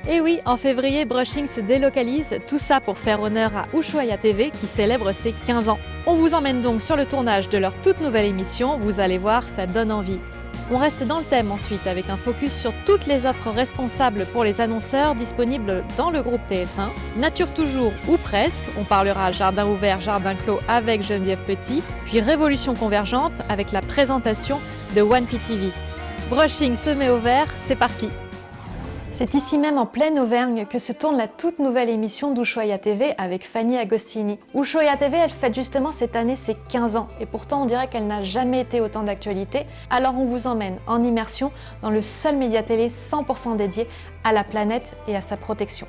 Et oui, en février, Brushing se délocalise, tout ça pour faire honneur à Ushuaïa TV qui célèbre ses 15 ans. On vous emmène donc sur le tournage de leur toute nouvelle émission, vous allez voir, ça donne envie. On reste dans le thème ensuite avec un focus sur toutes les offres responsables pour les annonceurs disponibles dans le groupe TF1. Nature toujours ou presque, on parlera jardin ouvert, jardin clos avec Geneviève Petit, puis Révolution convergente avec la présentation de One PTV. Brushing se met au vert, c'est parti! C'est ici même en pleine Auvergne que se tourne la toute nouvelle émission d'Ushuaïa TV avec Fanny Agostini. Ushuaïa TV, elle fête justement cette année ses 15 ans et pourtant on dirait qu'elle n'a jamais été autant d'actualité. Alors on vous emmène en immersion dans le seul média télé 100% dédié à la planète et à sa protection.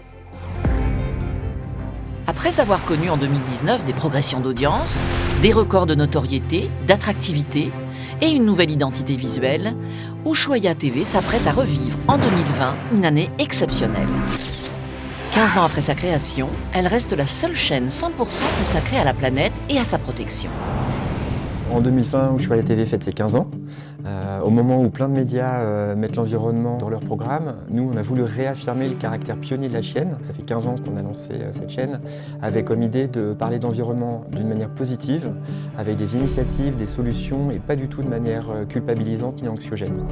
Après avoir connu en 2019 des progressions d'audience, des records de notoriété, d'attractivité et une nouvelle identité visuelle, Ushuaïa TV s'apprête à revivre en 2020 une année exceptionnelle. 15 ans après sa création, elle reste la seule chaîne 100% consacrée à la planète et à sa protection. En 2020, Ushuaïa TV fête ses 15 ans. Au moment où plein de médias mettent l'environnement dans leur programme, nous on a voulu réaffirmer le caractère pionnier de la chaîne. Ça fait 15 ans qu'on a lancé cette chaîne, avec comme idée de parler d'environnement d'une manière positive, avec des initiatives, des solutions et pas du tout de manière culpabilisante ni anxiogène.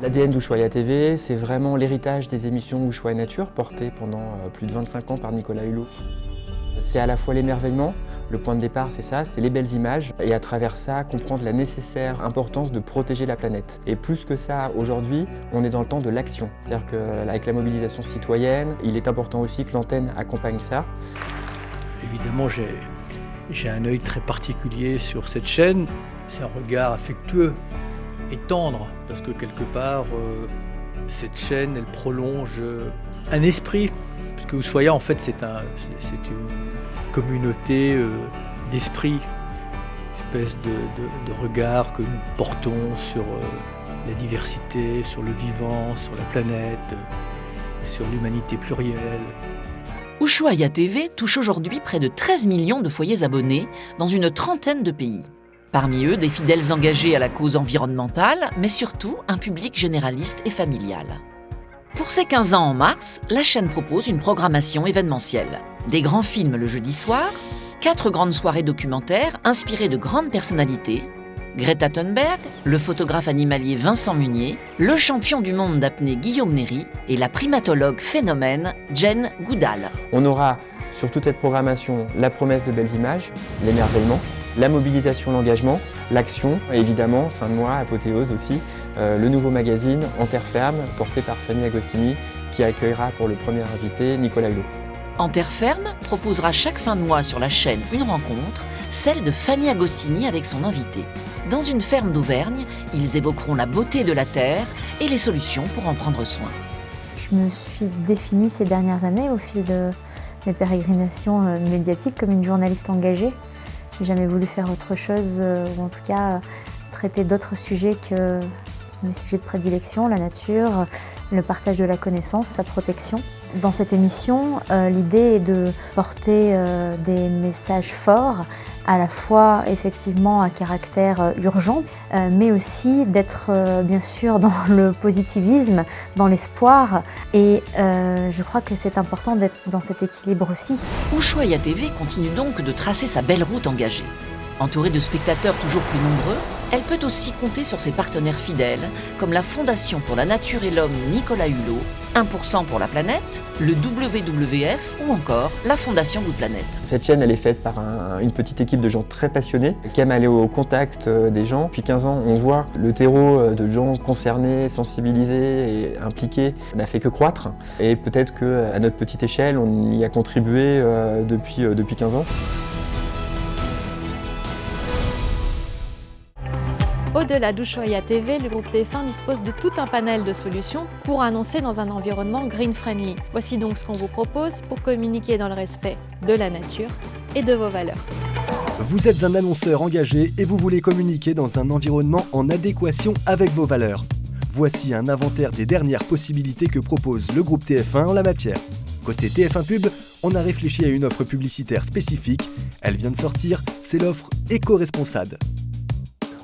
L'ADN d'Ushuaïa TV, c'est vraiment l'héritage des émissions Ushuaïa Nature, portées pendant plus de 25 ans par Nicolas Hulot. C'est à la fois l'émerveillement. Le point de départ, c'est ça, c'est les belles images et à travers ça, comprendre la nécessaire importance de protéger la planète. Et plus que ça, aujourd'hui, on est dans le temps de l'action. C'est-à-dire qu'avec la mobilisation citoyenne, il est important aussi que l'antenne accompagne ça. Évidemment, j'ai un œil très particulier sur cette chaîne. C'est un regard affectueux et tendre parce que quelque part, cette chaîne, elle prolonge un esprit. Parce que Ushuaïa, en fait, c'est une communauté d'esprit, une espèce de regard que nous portons sur la diversité, sur le vivant, sur la planète, sur l'humanité plurielle. Ushuaïa TV touche aujourd'hui près de 13 millions de foyers abonnés dans une trentaine de pays. Parmi eux, des fidèles engagés à la cause environnementale, mais surtout un public généraliste et familial. Pour ses 15 ans en mars, la chaîne propose une programmation événementielle. Des grands films le jeudi soir, 4 grandes soirées documentaires inspirées de grandes personnalités, Greta Thunberg, le photographe animalier Vincent Munier, le champion du monde d'apnée Guillaume Néry et la primatologue phénomène Jane Goodall. On aura sur toute cette programmation la promesse de belles images, l'émerveillement, la mobilisation, l'engagement, l'action, et évidemment, fin de mois, apothéose aussi, le nouveau magazine En Terre Ferme, porté par Fanny Agostini, qui accueillera pour le premier invité Nicolas Hulot. En Terre Ferme proposera chaque fin de mois sur la chaîne une rencontre, celle de Fanny Agostini avec son invité. Dans une ferme d'Auvergne, ils évoqueront la beauté de la terre et les solutions pour en prendre soin. Je me suis définie ces dernières années au fil de mes pérégrinations médiatiques comme une journaliste engagée. J'ai jamais voulu faire autre chose, ou en tout cas traiter d'autres sujets que mes sujets de prédilection, la nature, le partage de la connaissance, sa protection. Dans cette émission, l'idée est de porter des messages forts, à la fois effectivement à caractère urgent, mais aussi d'être bien sûr dans le positivisme, dans l'espoir. Et je crois que c'est important d'être dans cet équilibre aussi. Ushuaïa TV continue donc de tracer sa belle route engagée. Entourée de spectateurs toujours plus nombreux, elle peut aussi compter sur ses partenaires fidèles, comme la Fondation pour la Nature et l'Homme Nicolas Hulot, 1% pour la planète, le WWF ou encore la Fondation Good Planet. Cette chaîne, elle est faite par une petite équipe de gens très passionnés qui aiment aller au contact des gens. Depuis 15 ans, on voit le terreau de gens concernés, sensibilisés et impliqués n'a fait que croître. Et peut-être qu'à notre petite échelle, on y a contribué depuis 15 ans. Au-delà d'Ushuaïa TV, le groupe TF1 dispose de tout un panel de solutions pour annoncer dans un environnement green-friendly. Voici donc ce qu'on vous propose pour communiquer dans le respect de la nature et de vos valeurs. Vous êtes un annonceur engagé et vous voulez communiquer dans un environnement en adéquation avec vos valeurs. Voici un inventaire des dernières possibilités que propose le groupe TF1 en la matière. Côté TF1 Pub, on a réfléchi à une offre publicitaire spécifique. Elle vient de sortir, c'est l'offre éco-responsable.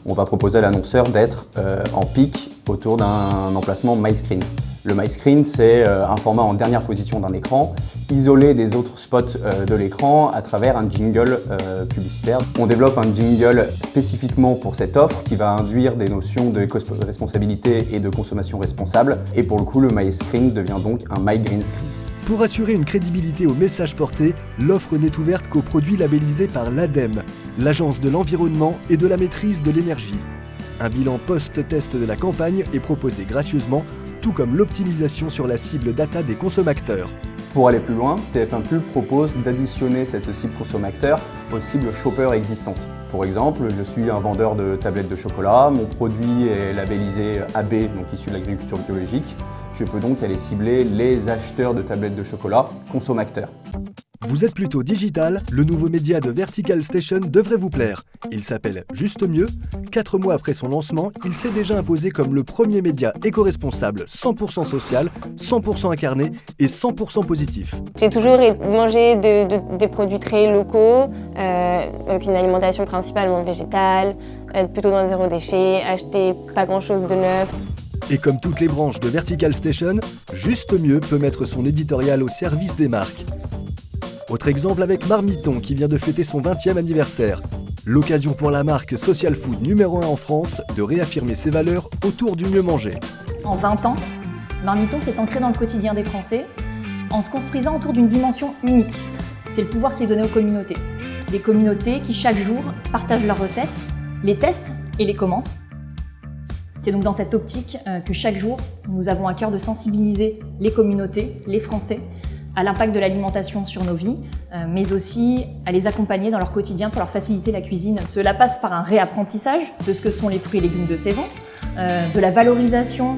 On va proposer à l'annonceur d'être en pic autour d'un emplacement MyScreen. Le MyScreen, c'est un format en dernière position d'un écran, isolé des autres spots de l'écran à travers un jingle publicitaire. On développe un jingle spécifiquement pour cette offre qui va induire des notions de éco-responsabilité et de consommation responsable. Et pour le coup, le MyScreen devient donc un MyGreenScreen. Pour assurer une crédibilité au message porté, l'offre n'est ouverte qu'aux produits labellisés par l'ADEME, l'Agence de l'environnement et de la maîtrise de l'énergie. Un bilan post-test de la campagne est proposé gracieusement, tout comme l'optimisation sur la cible data des consommateurs. Pour aller plus loin, TF1 Pub propose d'additionner cette cible consommateur aux cibles shopper existantes. Pour exemple, je suis un vendeur de tablettes de chocolat, mon produit est labellisé AB, donc issu de l'agriculture biologique. Je peux donc aller cibler les acheteurs de tablettes de chocolat consommateurs. Vous êtes plutôt digital, le nouveau média de Vertical Station devrait vous plaire. Il s'appelle Juste Mieux. 4 mois après son lancement, il s'est déjà imposé comme le premier média éco-responsable, 100% social, 100% incarné et 100% positif. J'ai toujours mangé des produits très locaux, avec une alimentation principalement végétale, être plutôt dans le zéro déchet, acheter pas grand-chose de neuf. Et comme toutes les branches de Vertical Station, Juste Mieux peut mettre son éditorial au service des marques. Autre exemple avec Marmiton qui vient de fêter son 20e anniversaire. L'occasion pour la marque Social Food numéro 1 en France de réaffirmer ses valeurs autour du mieux manger. En 20 ans, Marmiton s'est ancré dans le quotidien des Français en se construisant autour d'une dimension unique. C'est le pouvoir qui est donné aux communautés. Des communautés qui chaque jour partagent leurs recettes, les testent et les commentent. C'est donc dans cette optique que chaque jour, nous avons à cœur de sensibiliser les communautés, les Français, à l'impact de l'alimentation sur nos vies, mais aussi à les accompagner dans leur quotidien pour leur faciliter la cuisine. Cela passe par un réapprentissage de ce que sont les fruits et légumes de saison, de la valorisation,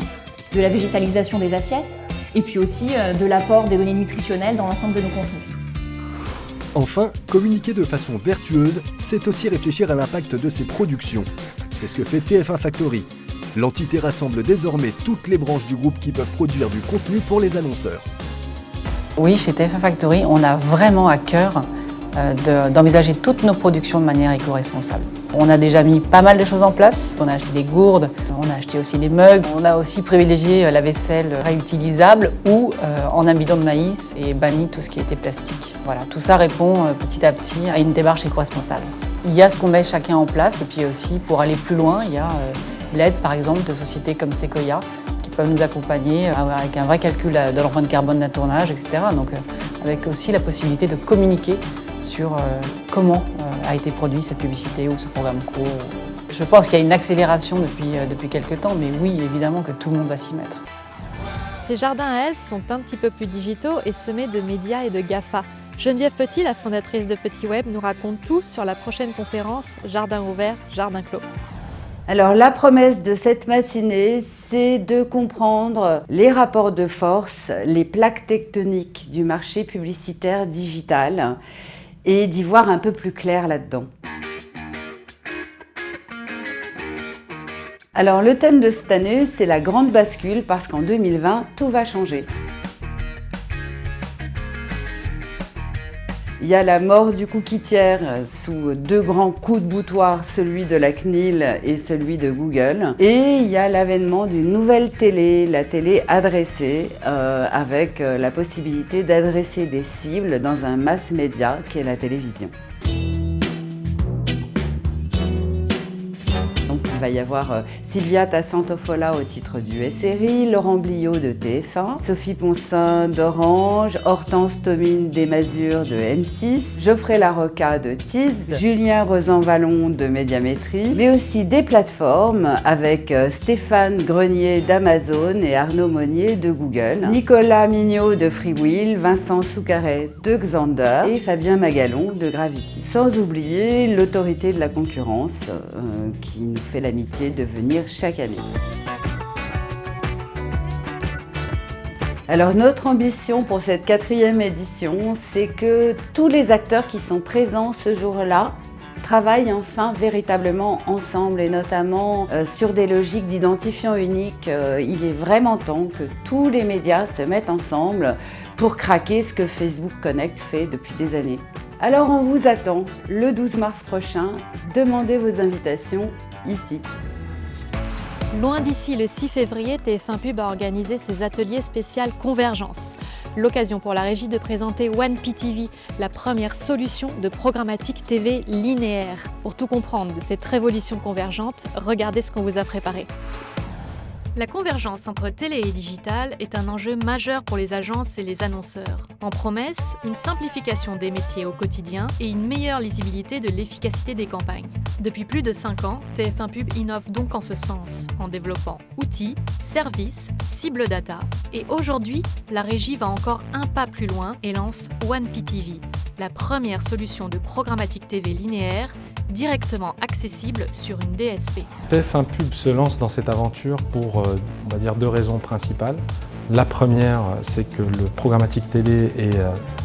de la végétalisation des assiettes, et puis aussi de l'apport des données nutritionnelles dans l'ensemble de nos contenus. Enfin, communiquer de façon vertueuse, c'est aussi réfléchir à l'impact de ses productions. C'est ce que fait TF1 Factory. L'entité rassemble désormais toutes les branches du groupe qui peuvent produire du contenu pour les annonceurs. Oui, chez TF1 Factory, on a vraiment à cœur d'envisager toutes nos productions de manière éco-responsable. On a déjà mis pas mal de choses en place. On a acheté des gourdes, on a acheté aussi des mugs. On a aussi privilégié la vaisselle réutilisable ou en amidon de maïs et banni tout ce qui était plastique. Voilà, tout ça répond petit à petit à une démarche éco-responsable. Il y a ce qu'on met chacun en place et puis aussi pour aller plus loin, il y a l'aide par exemple de sociétés comme Sequoia qui peuvent nous accompagner avec un vrai calcul de l'empreinte carbone d'un tournage, etc. Donc avec aussi la possibilité de communiquer sur comment a été produite cette publicité ou ce programme court. Je pense qu'il y a une accélération depuis quelques temps, mais oui, évidemment que tout le monde va s'y mettre. Ces jardins à elles sont un petit peu plus digitaux et semés de médias et de GAFA. Geneviève Petit, la fondatrice de Petit Web, nous raconte tout sur la prochaine conférence Jardin ouvert, jardin clos. Alors la promesse de cette matinée, c'est de comprendre les rapports de force, les plaques tectoniques du marché publicitaire digital et d'y voir un peu plus clair là-dedans. Alors le thème de cette année, c'est la grande bascule parce qu'en 2020, tout va changer. Il y a la mort du cookie tiers sous 2 grands coups de boutoir, celui de la CNIL et celui de Google. Et il y a l'avènement d'une nouvelle télé, la télé adressée, avec la possibilité d'adresser des cibles dans un mass média qui est la télévision. Il va y avoir Sylvia Tassantofola au titre du SRI, Laurent Bliot de TF1, Sophie Poncin d'Orange, Hortense Thomine des Masures de M6, Geoffrey Larocca de Tease, Julien Rosan-Vallon de Médiamétrie, mais aussi des plateformes avec Stéphane Grenier d'Amazon et Arnaud Monnier de Google, Nicolas Mignot de Freewheel, Vincent Soucaret de Xander et Fabien Magalon de Gravity. Sans oublier l'autorité de la concurrence qui nous fait l'amitié de venir chaque année. Alors notre ambition pour cette 4e édition, c'est que tous les acteurs qui sont présents ce jour-là travaillent enfin véritablement ensemble et notamment sur des logiques d'identifiant unique. Il est vraiment temps que tous les médias se mettent ensemble pour craquer ce que Facebook Connect fait depuis des années. Alors on vous attend le 12 mars prochain. Demandez vos invitations ici. Loin d'ici, le 6 février, TF1 Pub a organisé ses ateliers spéciaux Convergence. L'occasion pour la régie de présenter OnePTV, la première solution de programmatique TV linéaire. Pour tout comprendre de cette révolution convergente, regardez ce qu'on vous a préparé. La convergence entre télé et digital est un enjeu majeur pour les agences et les annonceurs. En promesse, une simplification des métiers au quotidien et une meilleure lisibilité de l'efficacité des campagnes. Depuis plus de 5 ans, TF1 Pub innove donc en ce sens, en développant outils, services, cibles data. Et aujourd'hui, la régie va encore un pas plus loin et lance OnePTV, la première solution de programmatique TV linéaire directement accessible sur une DSP. TF1 Pub se lance dans cette aventure pour, on va dire, 2 raisons principales. La première, c'est que le programmatique télé est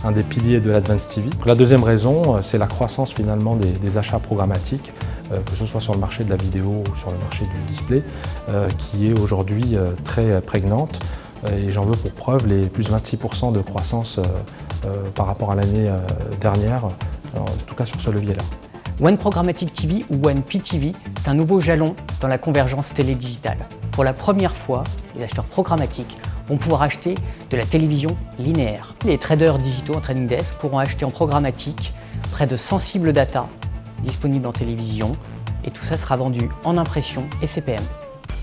un des piliers de l'Advanced TV. La deuxième raison, c'est la croissance finalement des achats programmatiques, que ce soit sur le marché de la vidéo ou sur le marché du display, qui est aujourd'hui très prégnante. Et j'en veux pour preuve les plus de 26% de croissance par rapport à l'année dernière, en tout cas sur ce levier-là. One Programmatic TV ou OnePTV, c'est un nouveau jalon dans la convergence télé-digitale. Pour la première fois, les acheteurs programmatiques vont pouvoir acheter de la télévision linéaire. Les traders digitaux en trading desk pourront acheter en programmatique près de 100 cibles data disponibles en télévision et tout ça sera vendu en impression et CPM.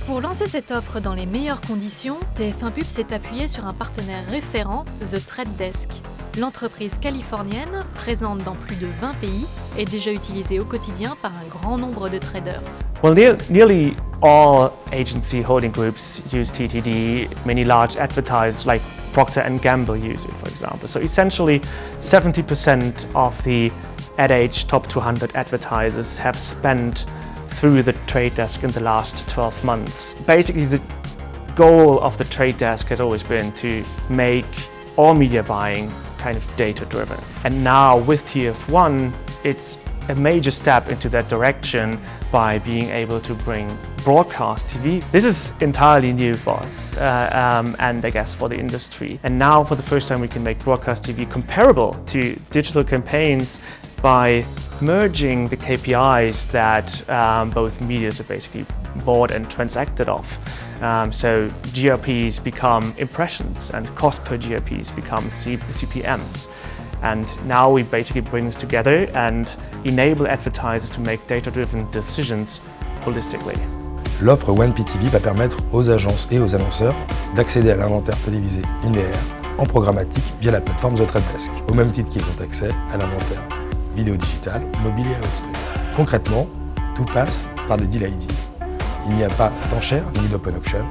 Pour lancer cette offre dans les meilleures conditions, TF1 Pub s'est appuyé sur un partenaire référent, The Trade Desk. L'entreprise californienne, présente dans plus de 20 pays, est déjà utilisée au quotidien par un grand nombre de traders. Well, nearly all agency holding groups use TTD. Many large advertisers like Procter & Gamble use it, for example. So essentially, 70% of the Ad Age top 200 advertisers have spent through the Trade Desk in the last 12 months. Basically, the goal of the Trade Desk has always been to make all media buying kind of data-driven. And now with TF1, it's a major step into that direction by being able to bring broadcast TV. This is entirely new for us and I guess for the industry. And now for the first time we can make broadcast TV comparable to digital campaigns by merging the KPIs that both medias are basically bought and transacted off. So GRPs become impressions and cost per GRPs become CPMs. And now we basically bring this together and enable advertisers to make data-driven decisions holistically. L'offre OnePTV va permettre aux agences et aux annonceurs d'accéder à l'inventaire télévisé linéaire en programmatique via la plateforme The Trade Desk, au même titre qu'ils ont accès à l'inventaire vidéo digitale, mobile et outstream. Concrètement, tout passe par des deal ID. Il n'y a pas d'enchères ni d'open auction,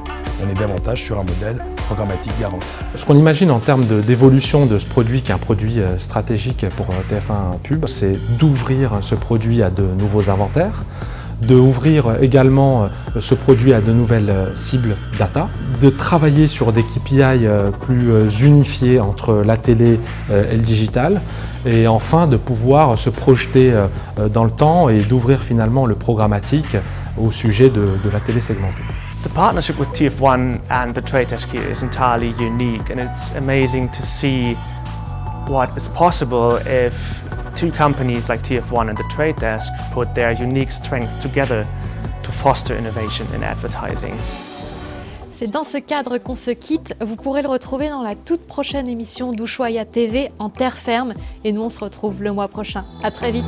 on est davantage sur un modèle programmatique garanti. Ce qu'on imagine en termes d'évolution de ce produit, qui est un produit stratégique pour TF1 Pub, c'est d'ouvrir ce produit à de nouveaux inventaires, d'ouvrir également ce produit à de nouvelles cibles data, de travailler sur des KPI plus unifiés entre la télé et le digital, et enfin de pouvoir se projeter dans le temps et d'ouvrir finalement le programmatique au sujet de la télé segmentée. The partnership with TF1 and the Trade Desk here is entirely unique, and it's amazing to see what is possible if two companies like TF1 and the Trade Desk put their unique strengths together to foster innovation in advertising. C'est dans ce cadre qu'on se quitte. Vous pourrez le retrouver dans la toute prochaine émission d'Ushuaïa TV en terre ferme. Et nous, on se retrouve le mois prochain. À très vite.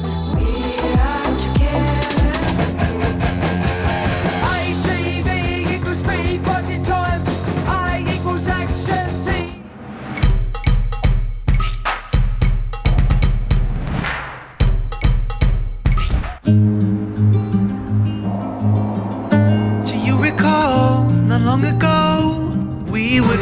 Do you recall, not long ago, we would